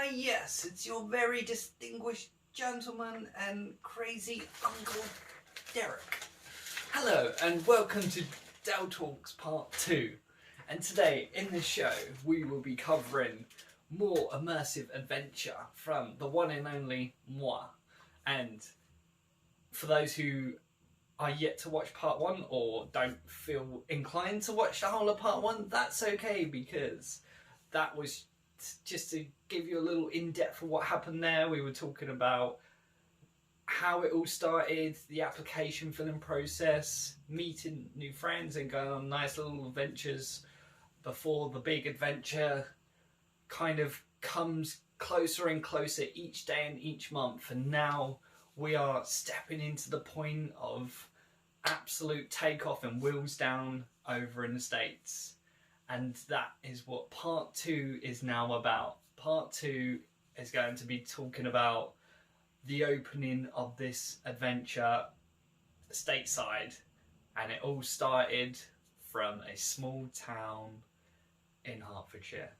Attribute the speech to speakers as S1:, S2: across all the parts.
S1: Why yes, it's your very distinguished gentleman and crazy Uncle Derek. Hello and welcome to Dell Talks Part 2. And today in this show we will be covering more immersive adventure from the one and only moi. And for those who are yet to watch Part 1 or don't feel inclined to watch the whole of Part 1, that's okay, because that was just to give you a little in-depth of what happened there. We were talking about how it all started, the application filling process, meeting new friends and going on nice little adventures before the big adventure kind of comes closer and closer each day and each month. And now we are stepping into the point of absolute takeoff and wheels down over in the States. And that is what Part 2 is now about. Part 2 is going to be talking about the opening of this adventure stateside. And it all started from a small town in Hertfordshire.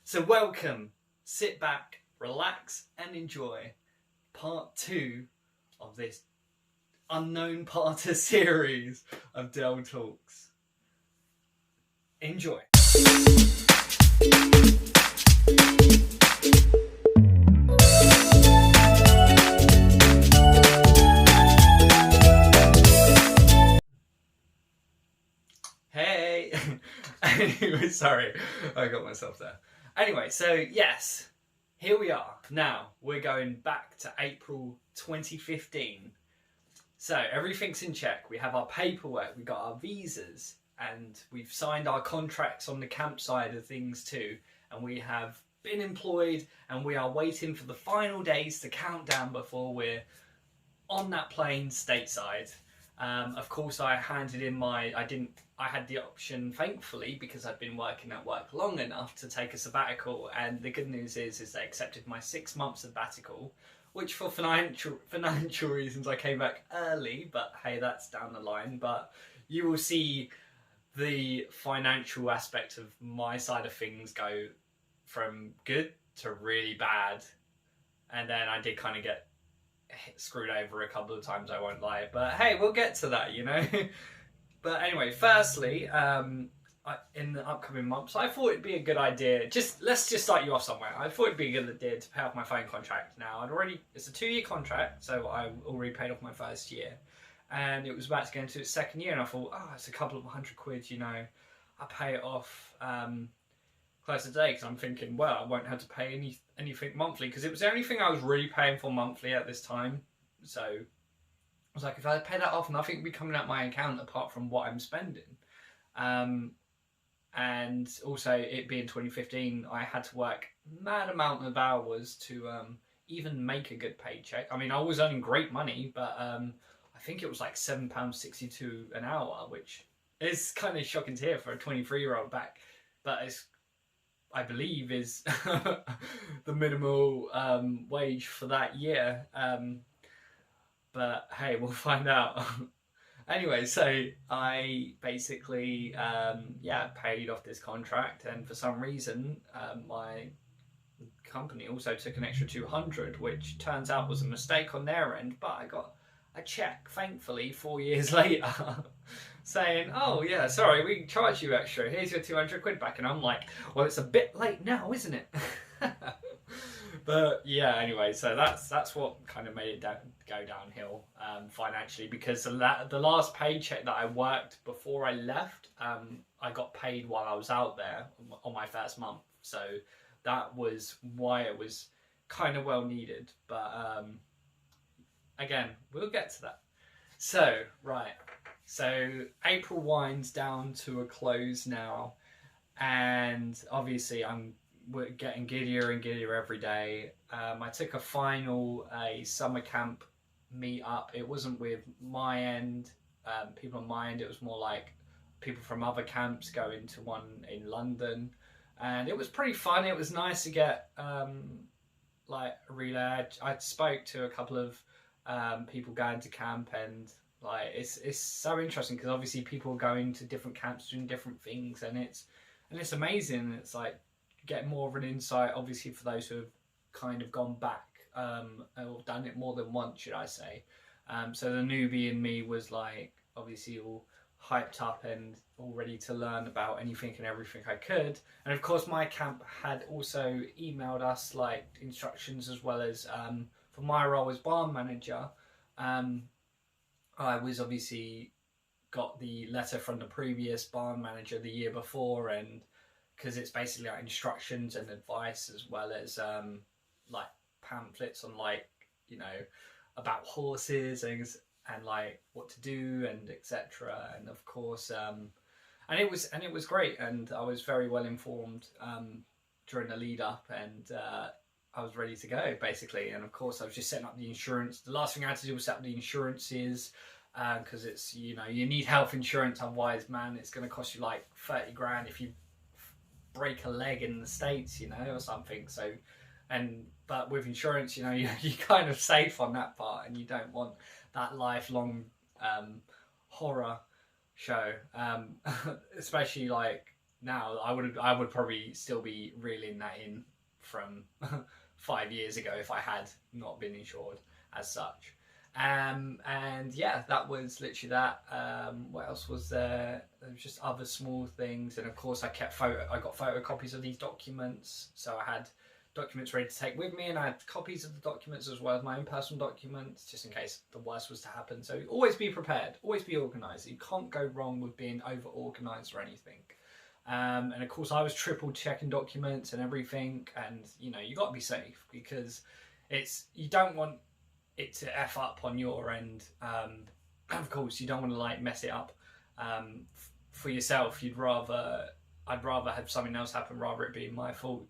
S1: So welcome, sit back, relax and enjoy Part 2 of this unknown part of series of Dell Talks. Enjoy. Hey! Anyway, sorry, I got myself there. Anyway, so yes, here we are. Now, we're going back to April 2015. So everything's in check. We have our paperwork, we got our visas, and we've signed our contracts on the camp side of things too. And we have been employed and we are waiting for the final days to count down before we're on that plane stateside. Of course, I handed in I had the option, thankfully, because I'd been working at work long enough to take a sabbatical. And the good news is they accepted my 6-month sabbatical, which for financial reasons I came back early, but hey, that's down the line. But you will see the financial aspect of my side of things go from good to really bad. And then I did kind of get screwed over a couple of times, I won't lie. But hey, we'll get to that, you know. But anyway, firstly, in the upcoming months, I thought it'd be a good idea. Let's just start you off somewhere. I thought it'd be a good idea to pay off my phone contract. Now, it's a 2-year contract, so I already paid off my first year. And it was about to go into its second year, and I thought, oh, it's a couple of £100, you know, I'll pay it off close to the day, because I'm thinking, well, I won't have to pay anything monthly, because it was the only thing I was really paying for monthly at this time. So I was like, if I pay that off, nothing will be coming out my account apart from what I'm spending. And also, it being 2015, I had to work mad amount of hours to even make a good paycheck. I mean, I was earning great money, but I think it was like £7.62 an hour, which is kind of shocking to hear for a 23-year-old back. But I believe is the minimal wage for that year. But hey, we'll find out. Anyway, so I basically, paid off this contract, and for some reason, my company also took an extra 200, which turns out was a mistake on their end, but I got a check, thankfully, 4 years later, saying, oh yeah, sorry, we charged you extra, here's your 200 quid back. And I'm like, well, it's a bit late now, isn't it? But yeah, anyway, so that's what kind of made it go downhill financially, because the last paycheck that I worked before I left, I got paid while I was out there on my first month. So that was why it was kind of well needed. But again, we'll get to that. So, right. So April winds down to a close now. And obviously we're getting giddier and giddier every day. I took a summer camp meet up. It wasn't with my end, people on my end. It was more like people from other camps going to one in London. And it was pretty fun. It was nice to get like a relay. I spoke to a couple of people going to camp, and like it's so interesting because obviously people are going to different camps doing different things, and it's amazing. It's like get more of an insight, obviously, for those who have kind of gone back, or done it more than once, should I say. So the newbie in me was like obviously all hyped up and all ready to learn about anything and everything I could. And of course my camp had also emailed us like instructions, as well as for my role as barn manager, I was obviously got the letter from the previous barn manager the year before, and because it's basically like instructions and advice, as well as like pamphlets on like, you know, about horses and like what to do and etc. And of course and it was great, and I was very well informed during the lead up, and I was ready to go basically. And of course I was just setting up the insurance. The last thing I had to do was set up the insurances, because it's, you know, you need health insurance, otherwise man, it's going to cost you like 30 grand if you break a leg in the States, you know, or something. So but with insurance, you know, you're kind of safe on that part, and you don't want that lifelong horror show, especially like now. I would probably still be reeling that in from 5 years ago if I had not been insured as such. And yeah, that was literally that. What else was there? There was just other small things, and of course I got photocopies of these documents, so I had documents ready to take with me, and I had copies of the documents as well as my own personal documents, just in case the worst was to happen. So always be prepared, always be organised. You can't go wrong with being over organised or anything. And of course I was triple checking documents and everything, and you know, you got to be safe, because you don't want it to F up on your end. Of course you don't want to like mess it up for yourself. I'd rather have something else happen rather it being my fault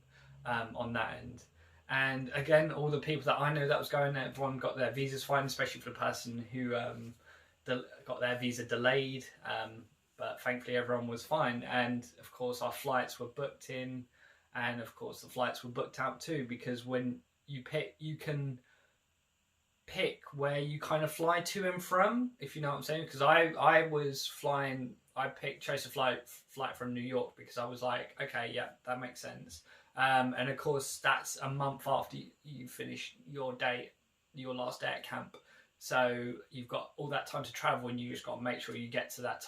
S1: on that end. And again, all the people that I know that was going there, everyone got their visas fine, especially for the person who got their visa delayed, but thankfully everyone was fine. And of course our flights were booked in, and of course the flights were booked out too, because when you can pick where you kind of fly to and from, if you know what I'm saying. Because I was flying, chose a flight from New York, because I was like, okay, yeah, that makes sense. And of course that's a month after you finish your last day at camp, so you've got all that time to travel, and you just got to make sure you get to that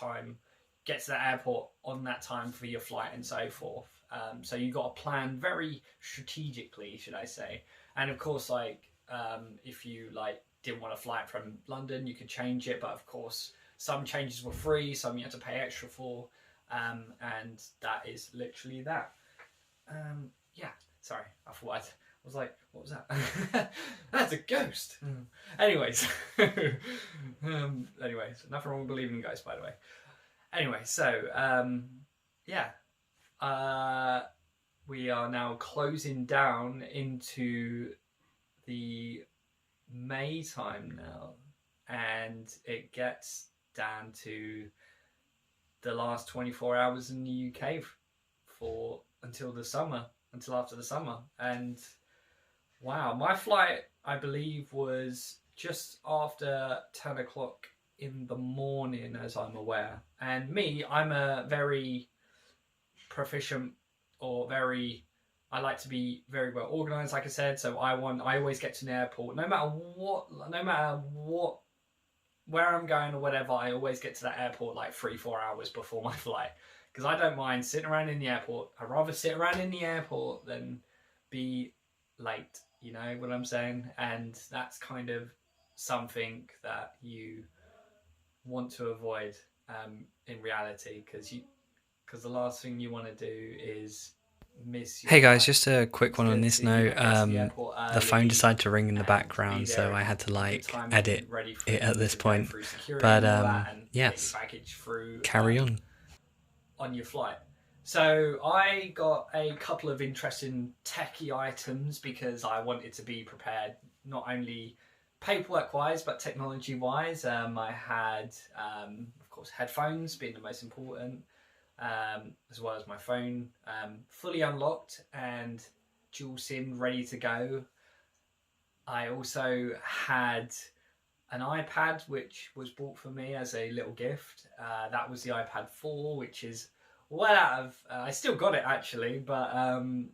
S1: airport on that time for your flight and so forth. So you got to plan very strategically, should I say. And of course, like if you like didn't want to fly it from London, you could change it, but of course some changes were free, some you had to pay extra for, and that is literally that. Yeah, sorry, I was like, what was that? That's a ghost. Anyways, anyways, nothing wrong with believing in ghosts, by the way. Anyway, so yeah, we are now closing down into the May time now, and it gets down to the last 24 hours in the UK until after the summer. And wow, my flight, I believe, was just after 10 o'clock in the morning, as I'm aware. And I'm a very proficient, I like to be very well organised, like I said. So I always get to an airport, no matter what, where I'm going or whatever, I always get to that airport like 3-4 hours before my flight. Because I don't mind sitting around in the airport. I'd rather sit around in the airport than be late, you know what I'm saying? And that's kind of something that you want to avoid in reality, because the last thing you want to do is miss your... Hey guys, just a quick one on this note. The phone decided to ring in the background, so I had to like edit it at this point. But yes, carry on your flight. So I got a couple of interesting techie items, because I wanted to be prepared, not only paperwork wise but technology wise. I had of course headphones being the most important, as well as my phone fully unlocked and dual SIM ready to go. I also had an iPad which was bought for me as a little gift. That was the iPad 4, which is well, I still got it actually, but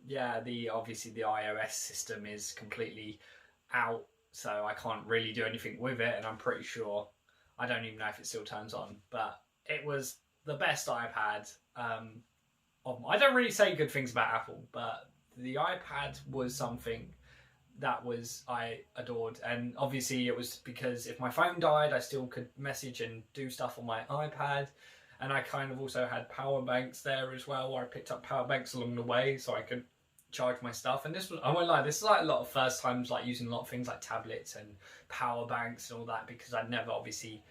S1: yeah, obviously the iOS system is completely out, so I can't really do anything with it, and I'm pretty sure I don't even know if it still turns on. But it was the best iPad. I don't really say good things about Apple, but the iPad was something that I adored, and obviously it was because if my phone died, I still could message and do stuff on my iPad. And I kind of also had power banks there as well, where I picked up power banks along the way so I could charge my stuff. And this was, I won't lie, this is like a lot of first times like using a lot of things like tablets and power banks and all that, because I'd never obviously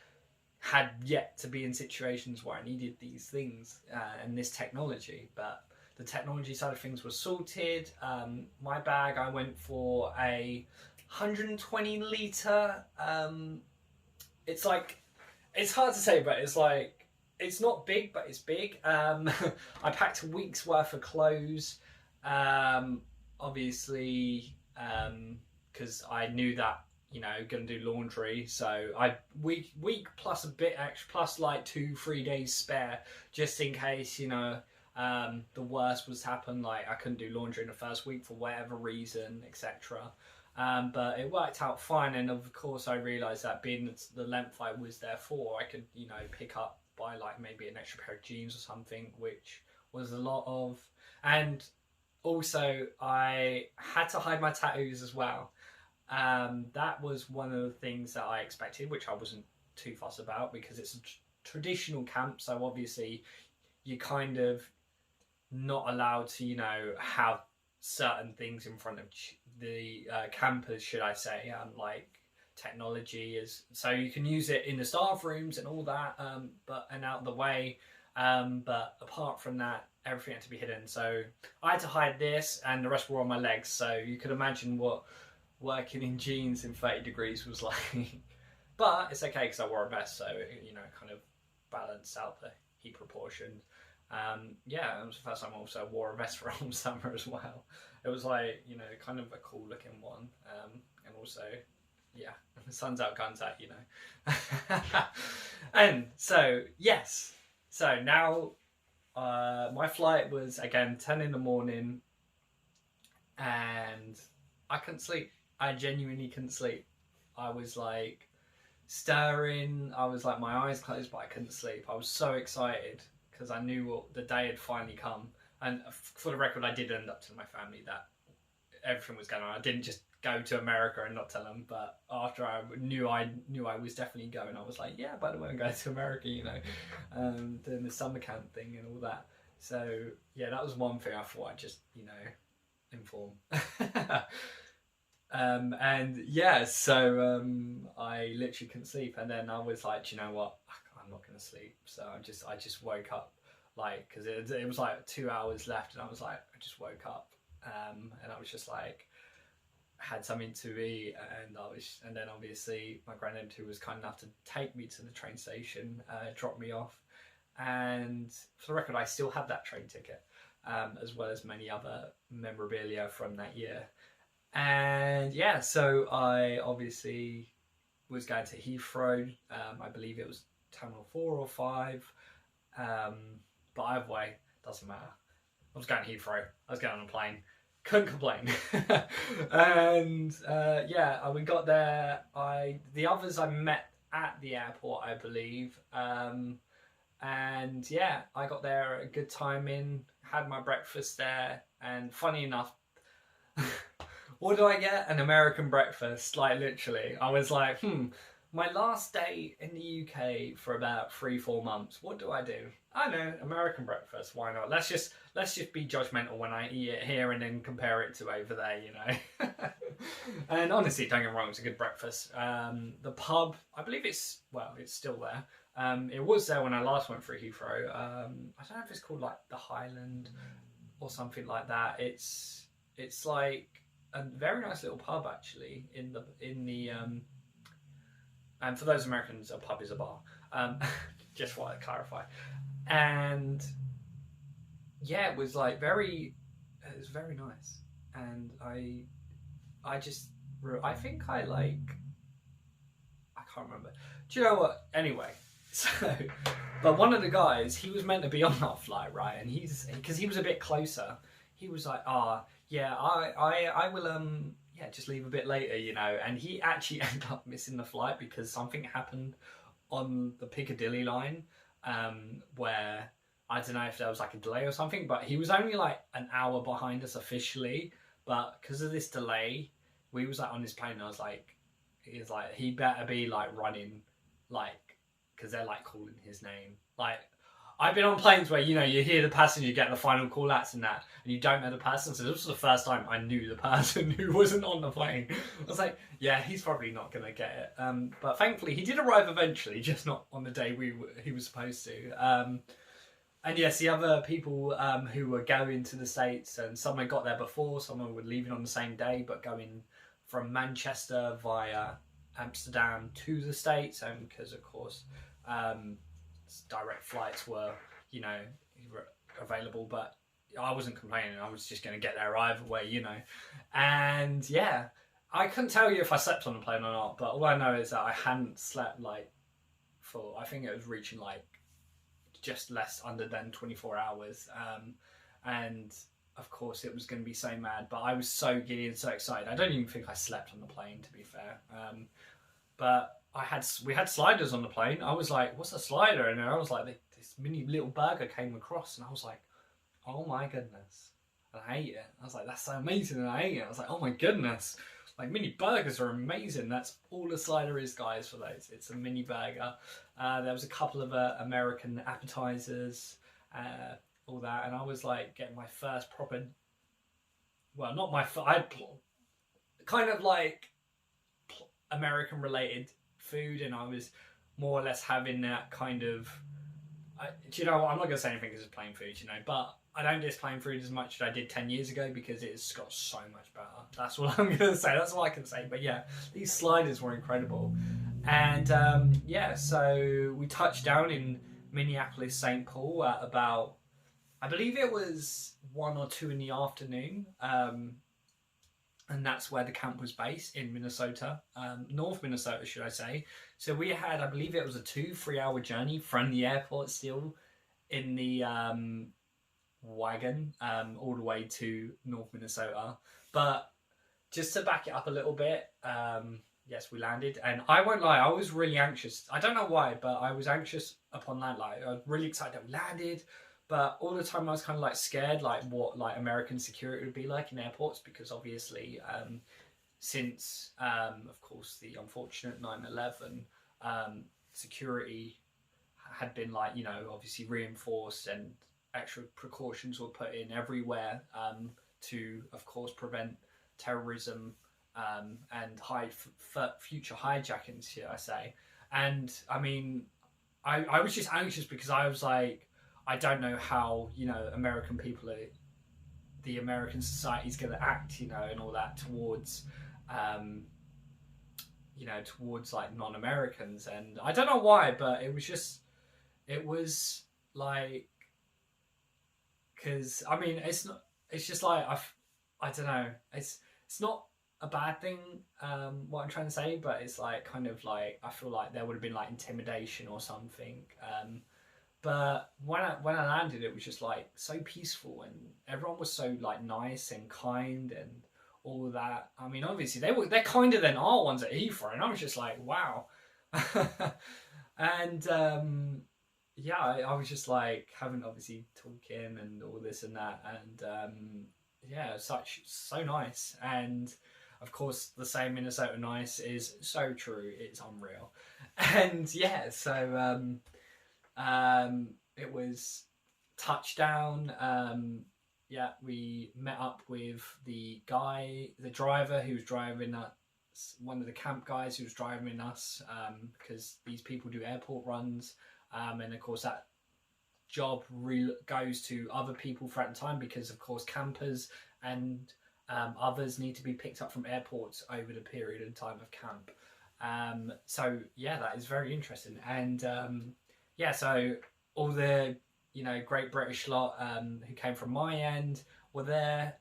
S1: had yet to be in situations where I needed these things and this technology. But the technology side of things was sorted. My bag, I went for a 120 litre. It's like, it's hard to say, but it's like, it's not big, but it's big. I packed a week's worth of clothes, obviously, because I knew that, you know, going to do laundry. So week plus a bit extra, plus like 2-3 days spare, just in case, you know, the worst was to happen. Like I couldn't do laundry in the first week for whatever reason, etc. But it worked out fine, and of course I realised that being the length I was there for, I could, you know, pick up by like maybe an extra pair of jeans or something, which was a lot of. And also I had to hide my tattoos as well. That was one of the things that I expected, which I wasn't too fussed about, because it's a traditional camp, so obviously you kind of not allowed to, you know, have certain things in front of the campers, should I say, like technology is, so you can use it in the staff rooms and all that, but and out of the way, but apart from that, everything had to be hidden. So I had to hide this, and the rest were on my legs. So you could imagine what working in jeans in 30 degrees was like. But it's okay because I wore a vest, so you know, kind of balanced out the heat proportion. Yeah, it was the first time I also wore a vest for a whole summer as well. It was like, you know, kind of a cool looking one, and also, yeah, the sun's out, guns out, you know. And so, yes, so now my flight was again 10 in the morning, and I couldn't sleep. I genuinely couldn't sleep. I was like stirring, I was like my eyes closed, but I couldn't sleep. I was so excited because I knew the day had finally come. And for the record, I did end up telling my family that everything was going on. I didn't just go to America and not tell them, but after I knew I was definitely going, I was like, yeah, by the way, I'm going to America, you know, doing the summer camp thing and all that. So yeah, that was one thing I thought I'd just, you know, inform. And yeah, so I literally couldn't sleep, and then I was like, do you know what, I'm not gonna sleep. So I just woke up, like, because it was like 2 hours left, and I was like, I just woke up, and I was just like, had something to eat, and then obviously my granddad, who was kind enough to take me to the train station, dropped me off. And for the record, I still have that train ticket, as well as many other memorabilia from that year. And yeah, so I obviously was going to Heathrow. I believe it was Terminal 4 or 5. But either way, doesn't matter. I was going to Heathrow. I was going on a plane. Couldn't complain. And yeah, we got there. The others I met at the airport, I believe. And yeah, I got there at a good timing, had my breakfast there, and funny enough, what do I get? An American breakfast, like literally. I was like, my last day in the UK for about 3-4 months, what do I do? I know, American breakfast, why not? Let's just be judgmental when I eat it here and then compare it to over there, you know. And honestly, don't get me wrong, it's a good breakfast. The pub, I believe it's still there. It was there when I last went through Heathrow. I don't know if it's called like the Highland or something like that. It's like a very nice little pub actually in the and for those Americans, a pub is a bar. Just want to clarify. And yeah, it was like very nice. And I think I can't remember. Do you know what? Anyway, So, but one of the guys, he was meant to be on that flight, right? And because he was a bit closer, he was like, yeah, I will, yeah, just leave a bit later, you know. And he actually ended up missing the flight because something happened on the Piccadilly line, where I don't know if there was like a delay or something, but he was only like an hour behind us officially. But because of this delay, we was like on this plane, and I was like, he better be like running, like, because they're like calling his name. Like, I've been on planes where, you know, you hear the passenger get the final call outs and that, and you don't know the person. So this was the first time I knew the person who wasn't on the plane. I was like, yeah, he's probably not going to get it. But thankfully, he did arrive eventually, just not on the day he was supposed to. And yes, the other people who were going to the States, and some had got there before, some were leaving on the same day, but going from Manchester via Amsterdam to the States, and because of course direct flights were, you know, available, but I wasn't complaining. I was just going to get there either way, you know. And yeah, I couldn't tell you if I slept on the plane or not, but all I know is that I hadn't slept like for, I think it was reaching like just less under than 24 hours. And of course it was going to be so mad, but I was so giddy and so excited. I don't even think I slept on the plane, to be fair. But we had sliders on the plane. I was like, what's a slider? And I was like, this mini little burger came across, and I was like, oh my goodness. And I ate it. I was like, that's so amazing. And I ate it. I was like, oh my goodness. Like, mini burgers are amazing. That's all a slider is, guys, for those. It's a mini burger. There was a couple of American appetizers, all that. And I was like getting my first proper, well, not my, I had kind of like American related food, and I was more or less having that kind of, do you know what, I'm not going to say anything because it's plain food, you know, but I don't diss plain food as much as I did 10 years ago because it's got so much better. That's what I'm going to say. That's all I can say. But yeah, these sliders were incredible. And yeah, so we touched down in Minneapolis, St. Paul at about, I believe it was 1 or 2 in the afternoon. And that's where the camp was based, in Minnesota, North Minnesota, should I say. So we had, I believe it was a 2-3 hour journey from the airport still in the wagon all the way to North Minnesota. But just to back it up a little bit, yes, we landed, and I won't lie, I was really anxious. I don't know why, but I was anxious upon land. Like, I was really excited that we landed, but all the time I was kind of like scared, like what like American security would be like in airports, because obviously since of course the unfortunate 9/11, security had been, like, you know, obviously reinforced, and extra precautions were put in everywhere to, of course, prevent terrorism and future hijackings, should I say. And I mean, I was just anxious because I was like, I don't know how, you know, American people are, the American society is going to act, you know, and all that towards, you know, towards like non-Americans. And I don't know why, but it was like, because I mean, it's just like, I don't know, it's not a bad thing, what I'm trying to say, but it's like kind of like, I feel like there would have been like intimidation or something. But when I landed, it was just like so peaceful, and everyone was so like nice and kind and all that. I mean, obviously they're kinder than our ones at Heathrow, and I was just like, wow. And yeah, I was just like having, obviously, talking and all this and that, and yeah, so nice. And of course, the same Minnesota nice is so true. It's unreal. And yeah, so it was touchdown. Yeah, we met up with the driver who was driving us, one of the camp guys who was driving us, because these people do airport runs, and of course that job goes to other people throughout the time, because of course campers and others need to be picked up from airports over the period and time of camp. So yeah, that is very interesting. And yeah, so all the, you know, Great British lot who came from my end were there.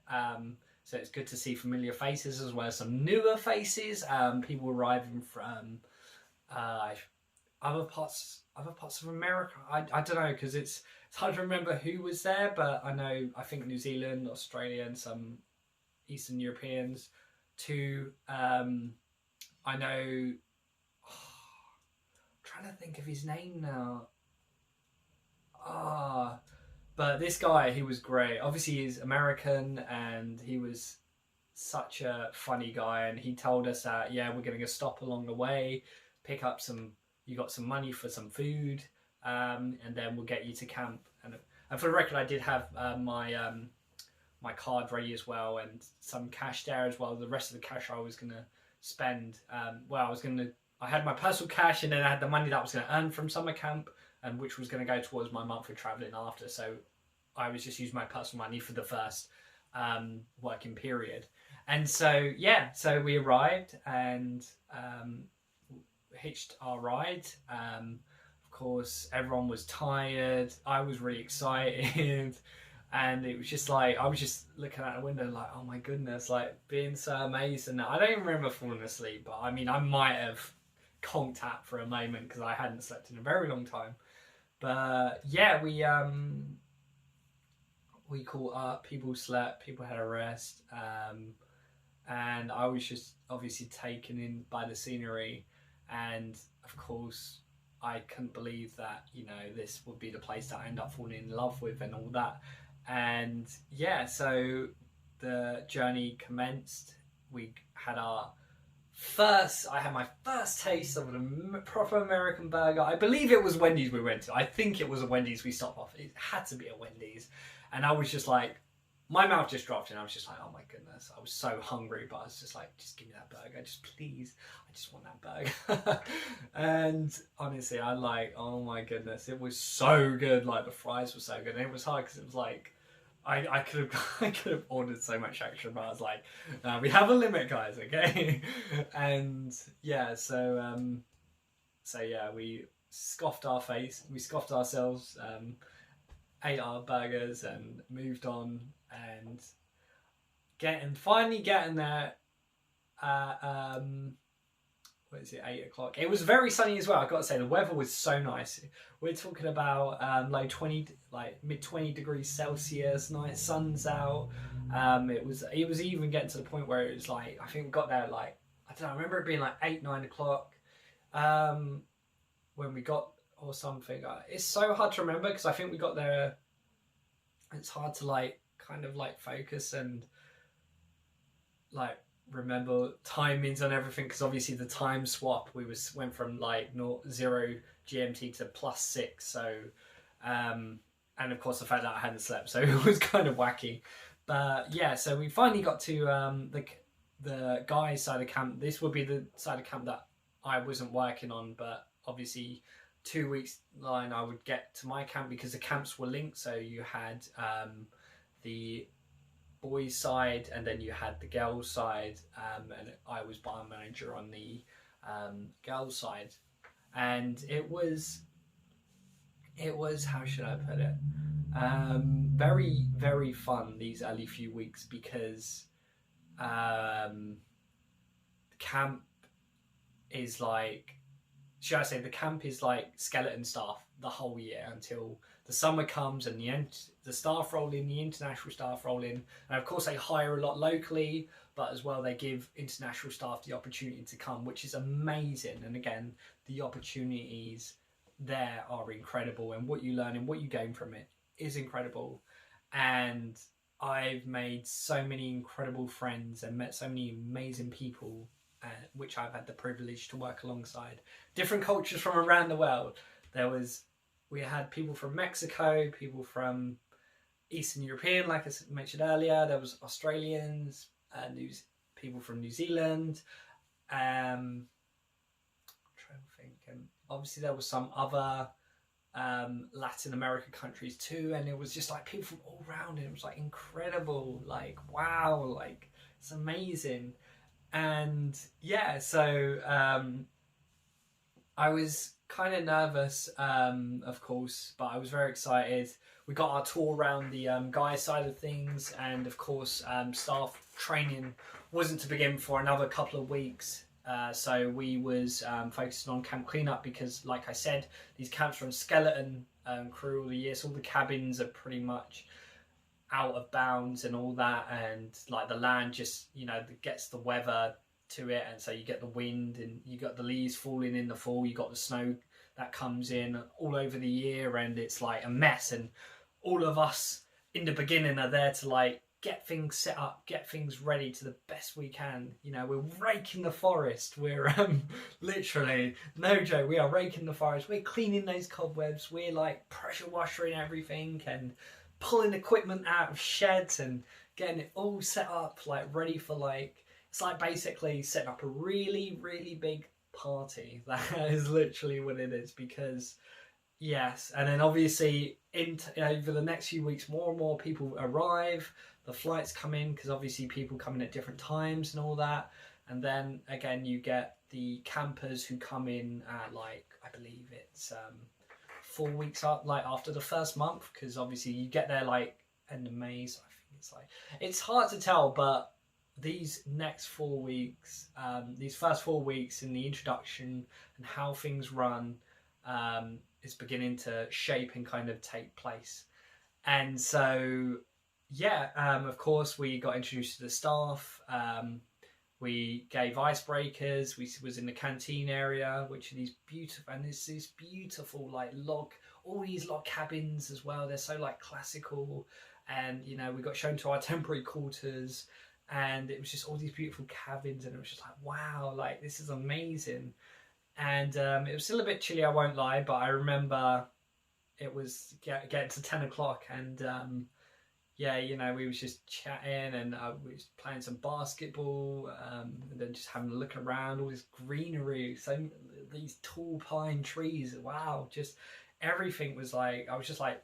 S1: So it's good to see familiar faces as well as some newer faces. People arriving from, I other parts of America. I don't know, because it's hard to remember who was there, but I think New Zealand, Australia, and some Eastern Europeans too. I know. I'm trying to think of his name now. But this guy, he was great. Obviously, he's American, and he was such a funny guy. And he told us that, yeah, we're going to stop along the way, pick up some. You got some money for some food, and then we'll get you to camp. And for the record, I did have my card ready as well, and some cash there as well. The rest of the cash I was going to spend. I had my personal cash, and then I had the money that I was going to earn from summer camp, and which was going to go towards my monthly travelling after. So I was just using my personal money for the first working period. And so, yeah, so we arrived and hitched our ride. Of course, everyone was tired. I was really excited. And it was just like, I was just looking out the window like, oh my goodness, like being so amazed. And I don't even remember falling asleep, but I mean, I might have conked out for a moment because I hadn't slept in a very long time. But yeah, we caught up, people slept, people had a rest. And I was just obviously taken in by the scenery. And of course, I couldn't believe that, this would be the place that I end up falling in love with and all that. And yeah, so the journey commenced. I had my first taste of a proper American burger. I believe it was Wendy's we went to. I think it was a Wendy's we stopped off. It had to be a Wendy's. And I was just like, my mouth just dropped and I was just like, oh my goodness. I was so hungry, but I was just like, just give me that burger. Just please. I just want that burger. And honestly, oh my goodness. It was so good. Like the fries were so good. And it was hard because it was like, I could have ordered so much extra, but I was like, no, we have a limit, guys, okay? And yeah, so yeah, we scoffed ourselves, ate our burgers and moved on, and finally getting there at what is it, 8 o'clock. It was very sunny as well. I've got to say, the weather was so nice. We're talking about mid 20 degrees Celsius, nice sun's out. It was even getting to the point where it was like, I think we got there like, I don't know, I remember it being like 8-9 o'clock when we got, or something. It's so hard to remember because I think we got there, it's hard to kind of focus and remember timings on everything, because obviously the time swap, went from 0 GMT to +6, so and of course the fact that I hadn't slept, so it was kind of wacky. But yeah, so we finally got to the guy's side of camp. This would be the side of camp that I wasn't working on, but obviously 2 weeks line I would get to my camp because the camps were linked. So you had the boys side and then you had the girls side, and I was bar manager on the girls side. And it was how should I put it, very, very fun these early few weeks, because camp is the camp is like skeleton staff the whole year until the summer comes and the staff roll in, the international staff roll in, and of course they hire a lot locally, but as well they give international staff the opportunity to come, which is amazing. And again, the opportunities there are incredible, and what you learn and what you gain from it is incredible. And I've made so many incredible friends and met so many amazing people, which I've had the privilege to work alongside. Different cultures from around the world. We had people from Mexico, people from Eastern European, like I mentioned earlier. There was Australians, people from New Zealand. I'm trying to think, and obviously there was some other Latin American countries too, and it was just people from all around, and it was incredible, wow, it's amazing. And yeah, so I was kind of nervous, of course, but I was very excited. We got our tour around the guys side of things, and of course staff training wasn't to begin for another couple of weeks. So we was focusing on camp cleanup because, like I said, these camps are on skeleton crew all the year, so all the cabins are pretty much out of bounds and all that, and like the land just, you know, gets the weather to it, and so you get the wind and you got the leaves falling in the fall, you got the snow that comes in all over the year, and it's like a mess. And all of us in the beginning are there to like get things set up, get things ready to the best we can. You know, we're raking the forest. We're literally, no joke, we are raking the forest. We're cleaning those cobwebs. We're like pressure washing everything and pulling equipment out of sheds and getting it all set up, like ready for like, it's like basically setting up a really, really big party. That is literally what it is. Because yes, and then obviously over the next few weeks, more and more people arrive. The flights come in because obviously people come in at different times and all that. And then again, you get the campers who come in at like, I believe it's 4 weeks up, like after the first month, because obviously you get there like end of May. So I think it's like, it's hard to tell, but these next 4 weeks, these first 4 weeks in the introduction and how things run, is beginning to shape and kind of take place. And so, yeah, of course, we got introduced to the staff. We gave icebreakers. We was in the canteen area, which are these beautiful, and it's these beautiful like all these log cabins as well. They're so like classical, and you know, we got shown to our temporary quarters, and it was just all these beautiful cabins, and it was just like, wow, like this is amazing. And it was still a bit chilly, I won't lie, but I remember it was getting to 10 o'clock, and yeah, you know, we was just chatting, and we was playing some basketball, and then just having a look around, all this greenery, so these tall pine trees, wow, just everything was like, I was just like,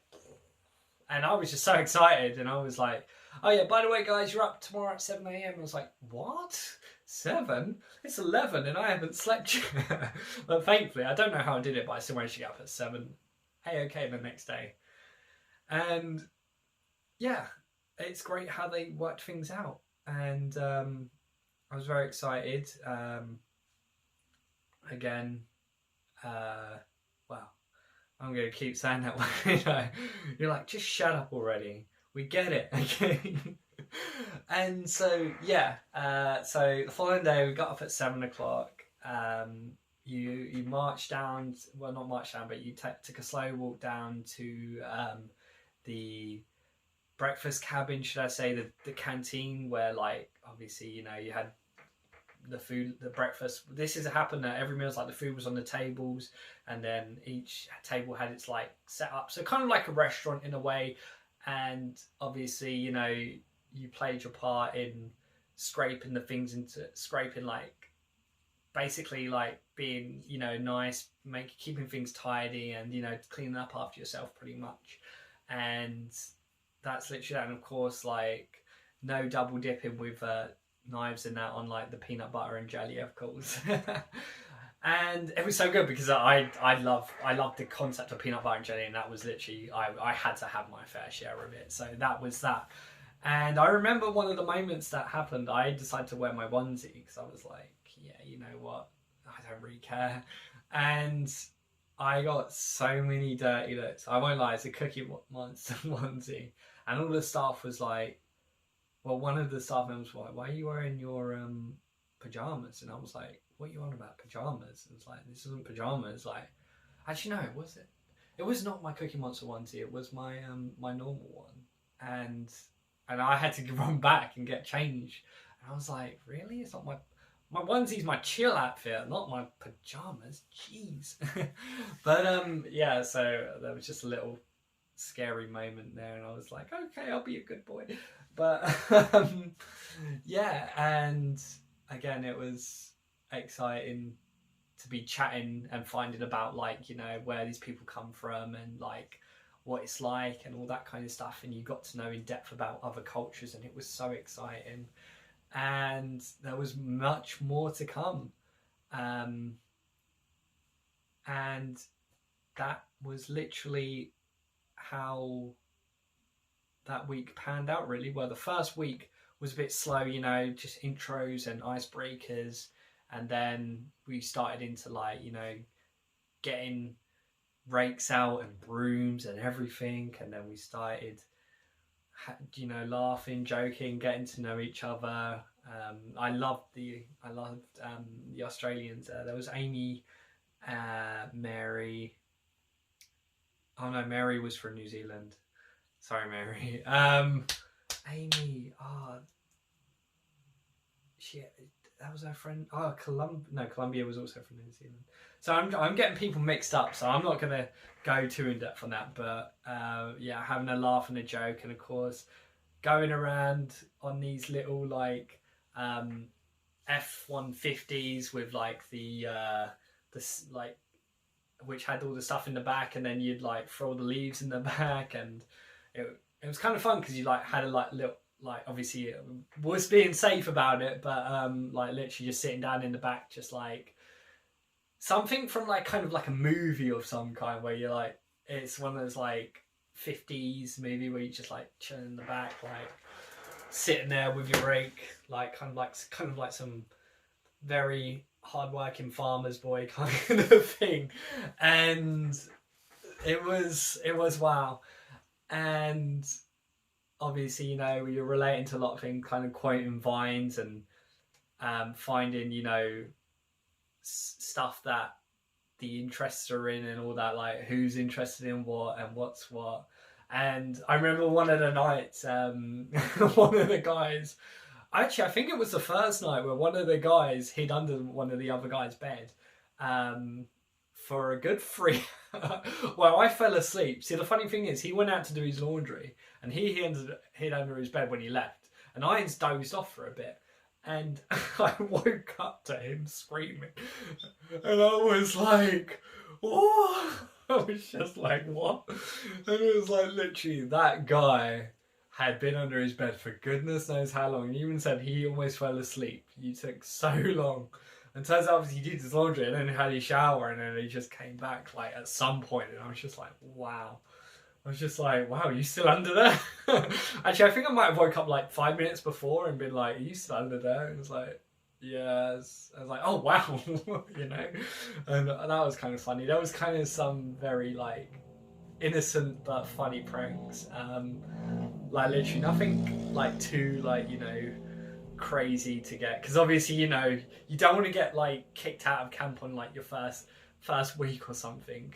S1: and I was just so excited, and I was like, oh yeah, by the way guys, you're up tomorrow at 7 a.m. I was like, what? 7? It's 11 and I haven't slept yet. But thankfully, I don't know how I did it, but I still managed to get up at 7. Okay, the next day. And yeah, it's great how they worked things out. And I was very excited. Again, well, I'm going to keep saying that. You know, you're like, just shut up already. We get it, okay? And so, yeah, so the following day we got up at 7 o'clock. You marched down, well, not marched down, but you took a slow walk down to the breakfast cabin, should I say, the canteen, where, like, obviously, you know, you had the food, the breakfast. This has happened at every meal. Like the food was on the tables, and then each table had its like set up, so kind of like a restaurant in a way. And obviously, you know, you played your part in scraping the things scraping, like basically like being, you know, nice, keeping things tidy, and you know, cleaning up after yourself pretty much. And that's literally that. And of course, like no double dipping with knives and that on like the peanut butter and jelly, of course. And it was so good because I love the concept of peanut butter and jelly, and that was literally, I had to have my fair share of it. So that was that. And I remember one of the moments that happened, I decided to wear my onesie because I was like, yeah, you know what, I don't really care. And I got so many dirty looks. I won't lie, it's a Cookie Monster onesie. And all the staff was like, well, one of the staff members was like, why are you wearing your pajamas? And I was like, what are you on about, pajamas? And it's like, this isn't pajamas. Like, actually no, was it? It was not my Cookie Monster onesie, it was my my normal one. And I had to run back and get changed. And I was like, really? It's not my onesie's my chill outfit, not my pajamas. Jeez. But yeah, so there was just a little scary moment there, and I was like, okay, I'll be a good boy. But yeah, and again, it was exciting to be chatting and finding about, like, you know, where these people come from and like what it's like and all that kind of stuff. And you got to know in depth about other cultures, and it was so exciting. And there was much more to come. And that was literally how that week panned out, really. Well, the first week was a bit slow, you know, just intros and icebreakers, and then we started into like, you know, getting rakes out and brooms and everything, and then we started, you know, laughing, joking, getting to know each other. I loved the Australians. There was Amy, Mary. Oh no, Mary was from New Zealand. Sorry, Mary. Amy. Oh, that was her friend. Oh, Colombia was also from New Zealand. So I'm getting people mixed up. So I'm not gonna go too in depth on that. But yeah, having a laugh and a joke, and of course, going around on these little like F-150s with like the like, which had all the stuff in the back, and then you'd like throw the leaves in the back, and it was kind of fun because you like had a like little, like, obviously it was being safe about it, but like literally just sitting down in the back, just like something from like kind of like a movie of some kind, where you're like, it's one of those like 50s movie where you just like chill in the back, like sitting there with your rake, like kind of like some very hard-working farmer's boy kind of thing. And it was wow. And obviously, you know, you're relating to a lot of things, kind of quoting vines and finding, you know, stuff that the interests are in and all that, like who's interested in what and what's what. And I remember one of the nights, one of the guys, actually I think it was the first night, where one of the guys hid under one of the other guy's bed for a good 3 well, I fell asleep. See, the funny thing is, he went out to do his laundry and he hid under his bed when he left, and I dozed off for a bit, and I woke up to him screaming, and I was like, what? I was just like, what? And it was like, literally, that guy had been under his bed for goodness knows how long. He even said he almost fell asleep. You took so long. And turns out, obviously, he did his laundry and then had his shower, and then he just came back like at some point, and I was just like, wow. I was just like, wow, are you still under there? Actually, I think I might have woke up like 5 minutes before and been like, are you still under there? And it was like, yes. I was like, oh wow, you know. And that was kind of funny. There was kind of some very like innocent but funny pranks. Like literally nothing like too like, you know, crazy to get, because obviously, you know, you don't want to get like kicked out of camp on like your first week or something,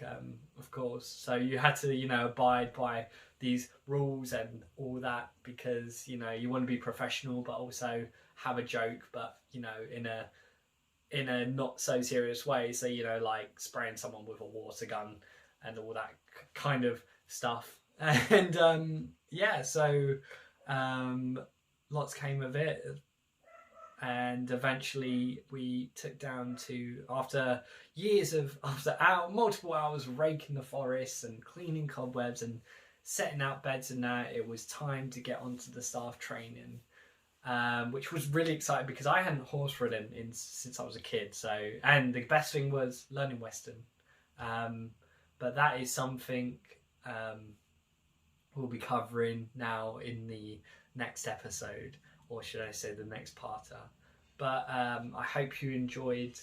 S1: of course. So you had to, you know, abide by these rules and all that, because, you know, you want to be professional but also have a joke, but, you know, in a not so serious way. So, you know, like spraying someone with a water gun and all that kind of stuff. And yeah, so lots came of it. And eventually we took down to, after multiple hours raking the forests and cleaning cobwebs and setting out beds and that, it was time to get onto the staff training, which was really exciting because I hadn't horse ridden since I was a kid. So, and the best thing was learning Western. But that is something we'll be covering now in the next episode, or should I say the next parter. But I hope you enjoyed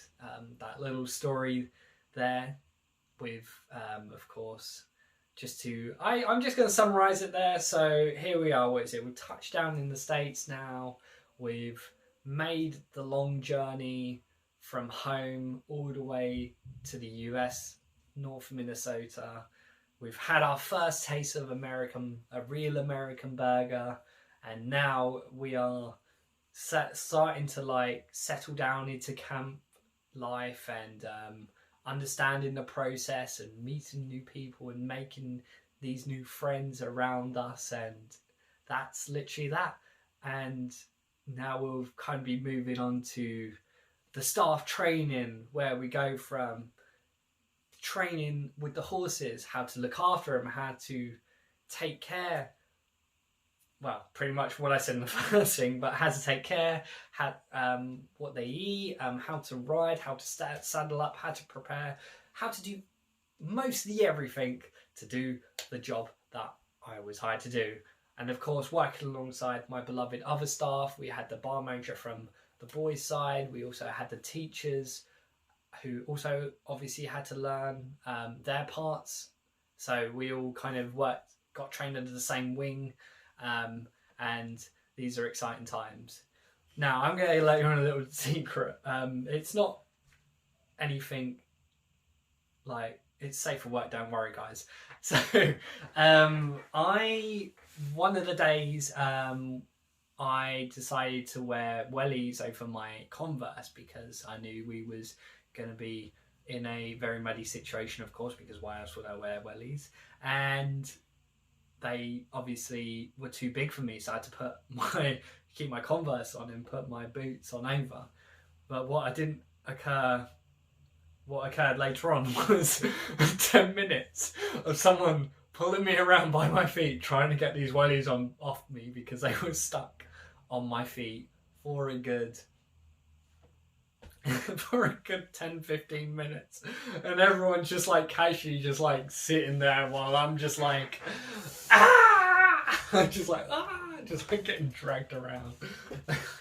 S1: that little story there with, of course, I'm just going to summarise it there. So here we are, what is it? We've touched down in the States now. We've made the long journey from home all the way to the US, North Minnesota. We've had our first taste of a real American burger. And now we are starting to like settle down into camp life and understanding the process and meeting new people and making these new friends around us. And that's literally that. And now we'll kind of be moving on to the staff training, where we go from training with the horses, how to look after them, how to take care, well, pretty much what I said in the first thing, but how to take care, how, what they eat, how to ride, how to saddle up, how to prepare, how to do mostly everything to do the job that I was hired to do. And of course, working alongside my beloved other staff, we had the bar manager from the boys' side. We also had the teachers who also obviously had to learn their parts. So we all kind of got trained under the same wing, and these are exciting times. Now, I'm going to let you on a little secret. It's not anything like, it's safe for work, don't worry, guys. So, one of the days, I decided to wear wellies over my Converse because I knew we was going to be in a very muddy situation, of course, because why else would I wear wellies? And they obviously were too big for me, so I had to keep my Converse on and put my boots on over. But what occurred later on was 10 minutes of someone pulling me around by my feet, trying to get these wellies off me because they were stuck on my feet for a good 10-15 minutes, and everyone's just like casually just like sitting there while I'm just like just like getting dragged around.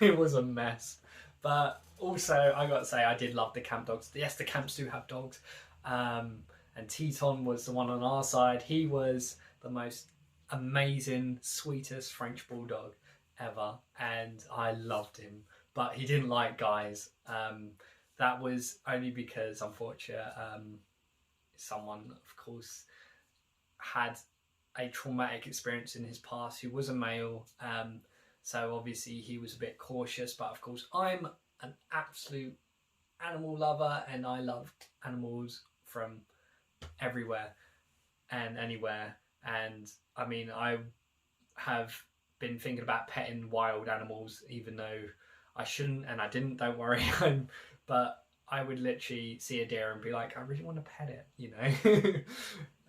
S1: It was a mess. But also, I got to say, I did love the camp dogs. Yes, the camps do have dogs. And Teton was the one on our side. He was the most amazing, sweetest French bulldog ever. And I loved him. But he didn't like guys. That was only because, unfortunately, someone, of course, had a traumatic experience in his past who was a male. So obviously he was a bit cautious, but of course I'm an absolute animal lover and I love animals from everywhere and anywhere. And I mean, I have been thinking about petting wild animals, even though I shouldn't, and I didn't, don't worry. But I would literally see a deer and be like, I really want to pet it, you know?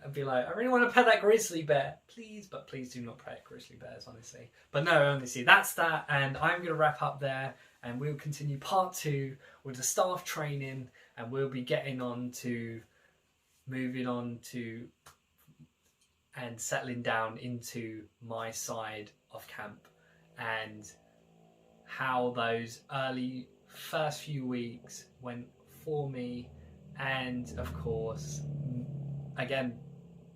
S1: I'd be like, I really want to pet that grizzly bear, please, but please do not pet grizzly bears, honestly. But no, honestly, that's that, and I'm going to wrap up there, and we'll continue part 2 with the staff training, and we'll be moving on to and settling down into my side of camp, and how those early first few weeks went for me, and of course, again,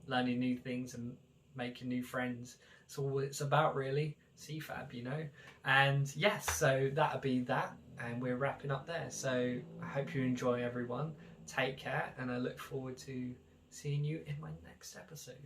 S1: learning new things and making new friends. It's all it's about, really. CFAB, you know. And yes, so that'll be that, and we're wrapping up there. So I hope you enjoy, everyone. Take care, and I look forward to seeing you in my next episode.